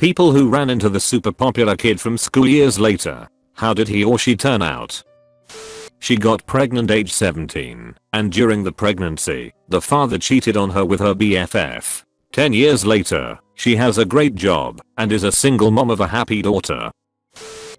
People who ran into the super popular kid from school years later. How did he or she turn out? She got pregnant age 17, and during the pregnancy, the father cheated on her with her BFF. 10 years later, she has a great job and is a single mom of a happy daughter.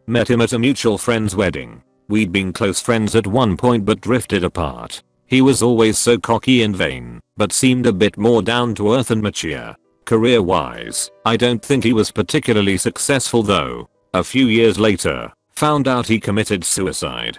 Met him at a mutual friend's wedding. We'd been close friends at one point but drifted apart. He was always so cocky and vain, but seemed a bit more down to earth and mature. Career-wise, I don't think he was particularly successful though. A few years later, found out he committed suicide.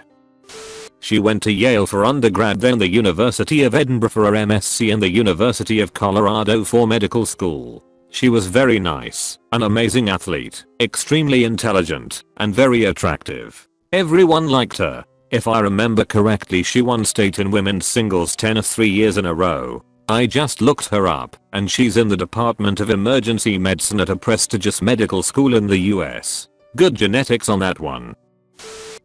She went to Yale for undergrad, then the University of Edinburgh for her MSc and the University of Colorado for medical school. She was very nice, an amazing athlete, extremely intelligent, and very attractive. Everyone liked her. If I remember correctly, she won state in women's singles tennis 3 years in a row. I just looked her up, and she's in the Department of Emergency Medicine at a prestigious medical school in the US. Good genetics on that one.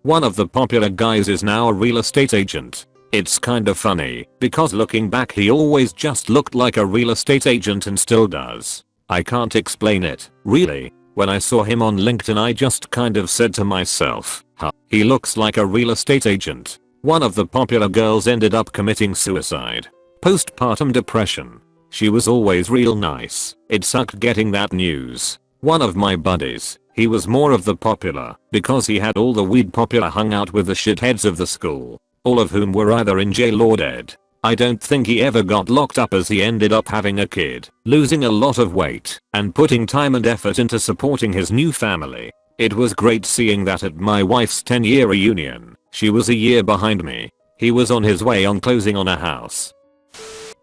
One of the popular guys is now a real estate agent. It's kind of funny, because looking back he always just looked like a real estate agent and still does. I can't explain it, really. When I saw him on LinkedIn I just kind of said to myself, huh, he looks like a real estate agent. One of the popular girls ended up committing suicide. Postpartum depression. She was always real nice. It sucked getting that news. One of my buddies, he was more of the popular, because he had all the weed popular hung out with the shitheads of the school, all of whom were either in jail or dead. I don't think he ever got locked up as he ended up having a kid, losing a lot of weight, and putting time and effort into supporting his new family. It was great seeing that at my wife's 10-year reunion. She was a year behind me. He was on his way on closing on a house.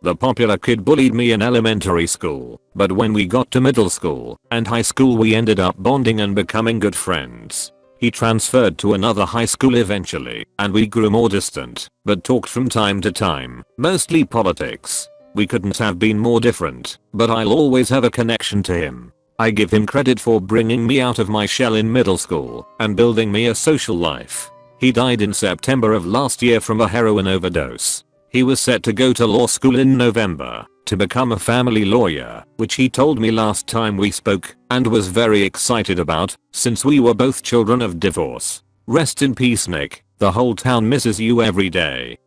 The popular kid bullied me in elementary school, but when we got to middle school and high school we ended up bonding and becoming good friends. He transferred to another high school eventually, and we grew more distant, but talked from time to time, mostly politics. We couldn't have been more different, but I'll always have a connection to him. I give him credit for bringing me out of my shell in middle school and building me a social life. He died in September of last year from a heroin overdose. He was set to go to law school in November to become a family lawyer, which he told me last time we spoke, and was very excited about, since we were both children of divorce. Rest in peace, Nick. The whole town misses you every day.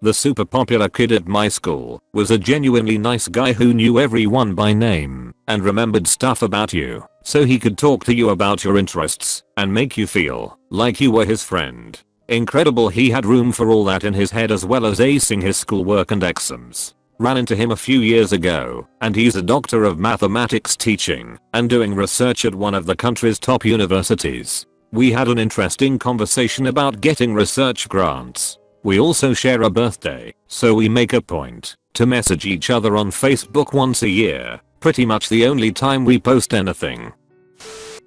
The super popular kid at my school was a genuinely nice guy who knew everyone by name and remembered stuff about you, so he could talk to you about your interests and make you feel like you were his friend. Incredible he had room for all that in his head as well as acing his schoolwork and exams. Ran into him a few years ago, and he's a doctor of mathematics teaching and doing research at one of the country's top universities. We had an interesting conversation about getting research grants. We also share a birthday, so we make a point to message each other on Facebook once a year, pretty much the only time we post anything.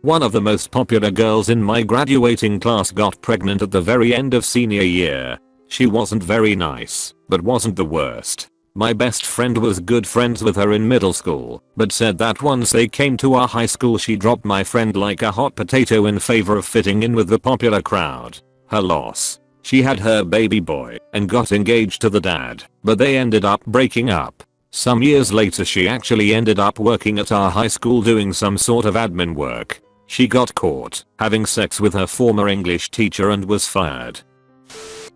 One of the most popular girls in my graduating class got pregnant at the very end of senior year. She wasn't very nice, but wasn't the worst. My best friend was good friends with her in middle school, but said that once they came to our high school she dropped my friend like a hot potato in favor of fitting in with the popular crowd. Her loss. She had her baby boy and got engaged to the dad, but they ended up breaking up. Some years later she actually ended up working at our high school doing some sort of admin work. She got caught having sex with her former English teacher and was fired.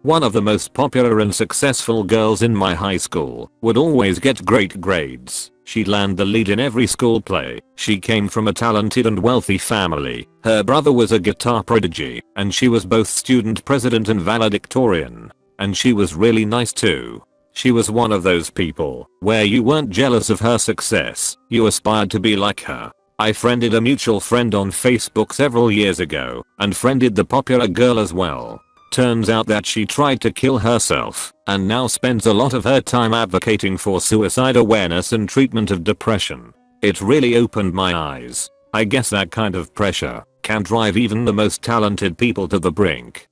One of the most popular and successful girls in my high school would always get great grades. She'd land the lead in every school play. She came from a talented and wealthy family. Her brother was a guitar prodigy, and she was both student president and valedictorian. And she was really nice too. She was one of those people where you weren't jealous of her success, you aspired to be like her. I friended a mutual friend on Facebook several years ago and friended the popular girl as well. Turns out that she tried to kill herself and now spends a lot of her time advocating for suicide awareness and treatment of depression. It really opened my eyes. I guess that kind of pressure can drive even the most talented people to the brink.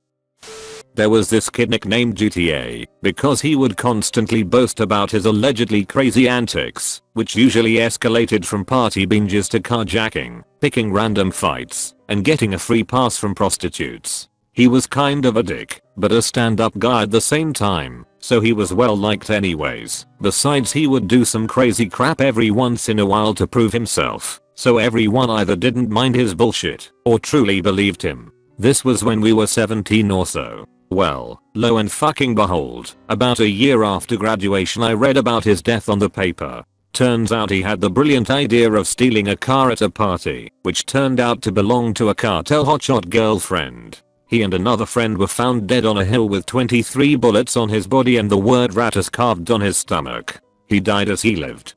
There was this kid nicknamed GTA because he would constantly boast about his allegedly crazy antics, which usually escalated from party binges to carjacking, picking random fights, and getting a free pass from prostitutes. He was kind of a dick, but a stand-up guy at the same time, so he was well liked anyways. Besides, he would do some crazy crap every once in a while to prove himself, so everyone either didn't mind his bullshit or truly believed him. This was when we were 17 or so. Well, lo and fucking behold, about a year after graduation I read about his death on the paper. Turns out he had the brilliant idea of stealing a car at a party, which turned out to belong to a cartel hotshot girlfriend. He and another friend were found dead on a hill with 23 bullets on his body and the word Ratus carved on his stomach. He died as he lived.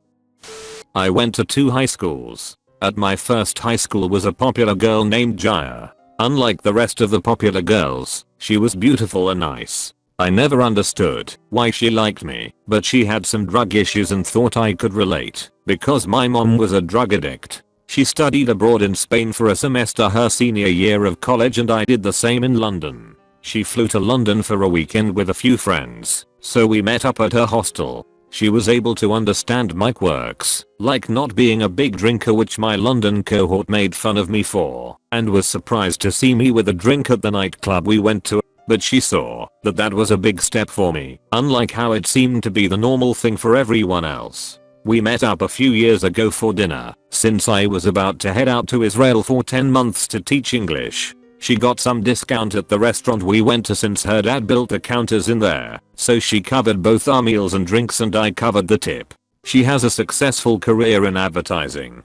I went to 2 high schools. At my first high school was a popular girl named Jaya. Unlike the rest of the popular girls, she was beautiful and nice. I never understood why she liked me, but she had some drug issues and thought I could relate because my mom was a drug addict. She studied abroad in Spain for a semester her senior year of college and I did the same in London. She flew to London for a weekend with a few friends, so we met up at her hostel. She was able to understand my quirks, like not being a big drinker, which my London cohort made fun of me for, and was surprised to see me with a drink at the nightclub we went to. But she saw that that was a big step for me, unlike how it seemed to be the normal thing for everyone else. We met up a few years ago for dinner, since I was about to head out to Israel for 10 months to teach English. She got some discount at the restaurant we went to since her dad built the counters in there, so she covered both our meals and drinks and I covered the tip. She has a successful career in advertising.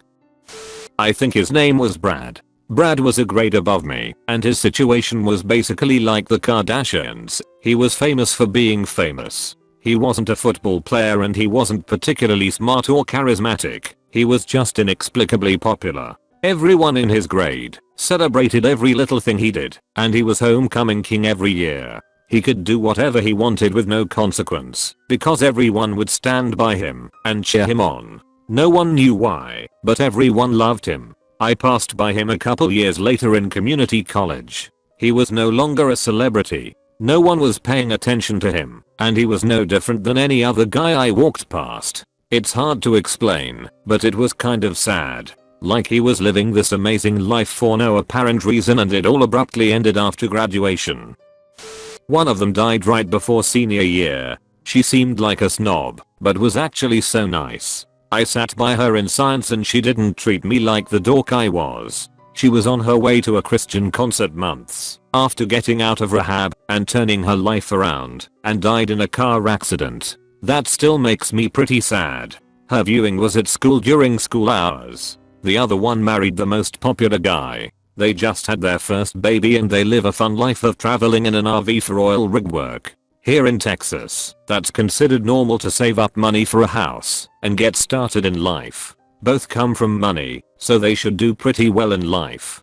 I think his name was Brad. Brad was a grade above me, and his situation was basically like the Kardashians. He was famous for being famous. He wasn't a football player and he wasn't particularly smart or charismatic. He was just inexplicably popular. Everyone in his grade celebrated every little thing he did, and he was homecoming king every year. He could do whatever he wanted with no consequence, because everyone would stand by him and cheer him on. No one knew why, but everyone loved him. I passed by him a couple years later in community college. He was no longer a celebrity. No one was paying attention to him, and he was no different than any other guy I walked past. It's hard to explain, but it was kind of sad. Like he was living this amazing life for no apparent reason and it all abruptly ended after graduation. One of them died right before senior year. She seemed like a snob, but was actually so nice. I sat by her in science and she didn't treat me like the dork I was. She was on her way to a Christian concert months after getting out of rehab and turning her life around, and died in a car accident. That still makes me pretty sad. Her viewing was at school during school hours. The other one married the most popular guy. They just had their first baby and they live a fun life of traveling in an RV for oil rig work. Here in Texas, that's considered normal to save up money for a house and get started in life. Both come from money, so they should do pretty well in life.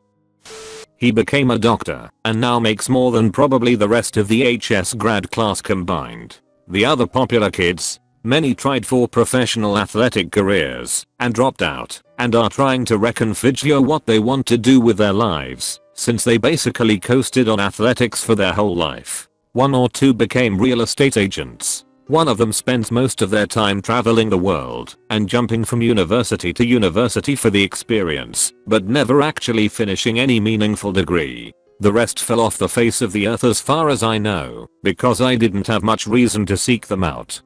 He became a doctor and now makes more than probably the rest of the HS grad class combined. The other popular kids, many tried for professional athletic careers and dropped out and are trying to reconfigure what they want to do with their lives, since they basically coasted on athletics for their whole life. 1 or 2 became real estate agents. One of them spends most of their time traveling the world and jumping from university to university for the experience, but never actually finishing any meaningful degree. The rest fell off the face of the earth as far as I know, because I didn't have much reason to seek them out.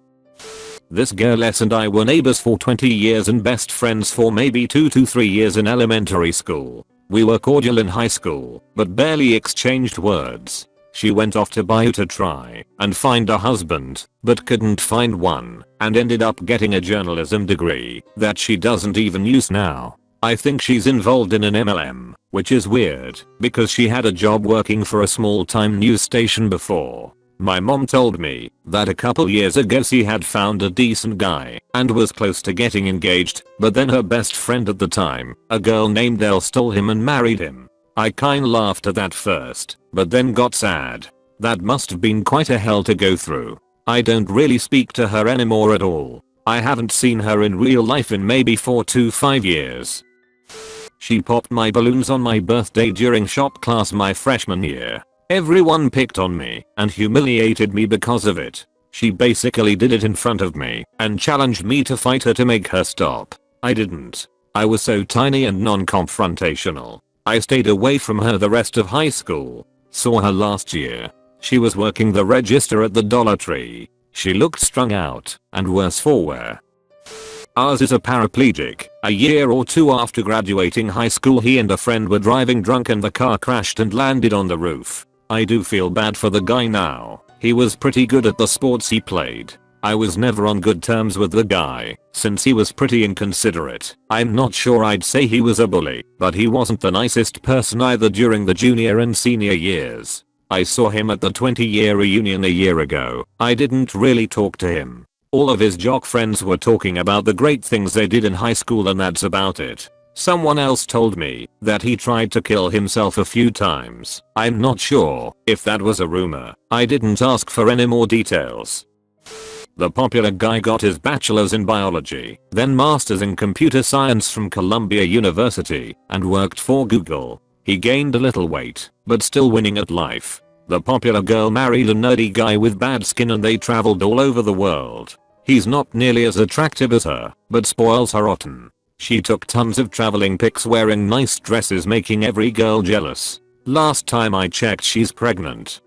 This girl S and I were neighbors for 20 years and best friends for maybe 2 to 3 years in elementary school. We were cordial in high school, but barely exchanged words. She went off to Bayou to try and find a husband, but couldn't find one, and ended up getting a journalism degree that she doesn't even use now. I think she's involved in an MLM, which is weird, because she had a job working for a small-time news station before. My mom told me that a couple years ago she had found a decent guy and was close to getting engaged, but then her best friend at the time, a girl named Elle, stole him and married him. I kinda laughed at that first, but then got sad. That must have been quite a hell to go through. I don't really speak to her anymore at all. I haven't seen her in real life in maybe 4 to 5 years. She popped my balloons on my birthday during shop class my freshman year. Everyone picked on me and humiliated me because of it. She basically did it in front of me and challenged me to fight her to make her stop. I didn't. I was so tiny and non-confrontational. I stayed away from her the rest of high school. Saw her last year. She was working the register at the Dollar Tree. She looked strung out and worse for wear. Ours is a paraplegic. A year or two after graduating high school, he and a friend were driving drunk and the car crashed and landed on the roof. I do feel bad for the guy now. He was pretty good at the sports he played. I was never on good terms with the guy, since he was pretty inconsiderate. I'm not sure I'd say he was a bully, but he wasn't the nicest person either during the junior and senior years. I saw him at the 20-year reunion a year ago. I didn't really talk to him. All of his jock friends were talking about the great things they did in high school and that's about it. Someone else told me that he tried to kill himself a few times. I'm not sure if that was a rumor. I didn't ask for any more details. The popular guy got his bachelor's in biology, then master's in computer science from Columbia University, and worked for Google. He gained a little weight, but still winning at life. The popular girl married a nerdy guy with bad skin and they traveled all over the world. He's not nearly as attractive as her, but spoils her rotten. She took tons of traveling pics wearing nice dresses, making every girl jealous. Last time I checked, she's pregnant.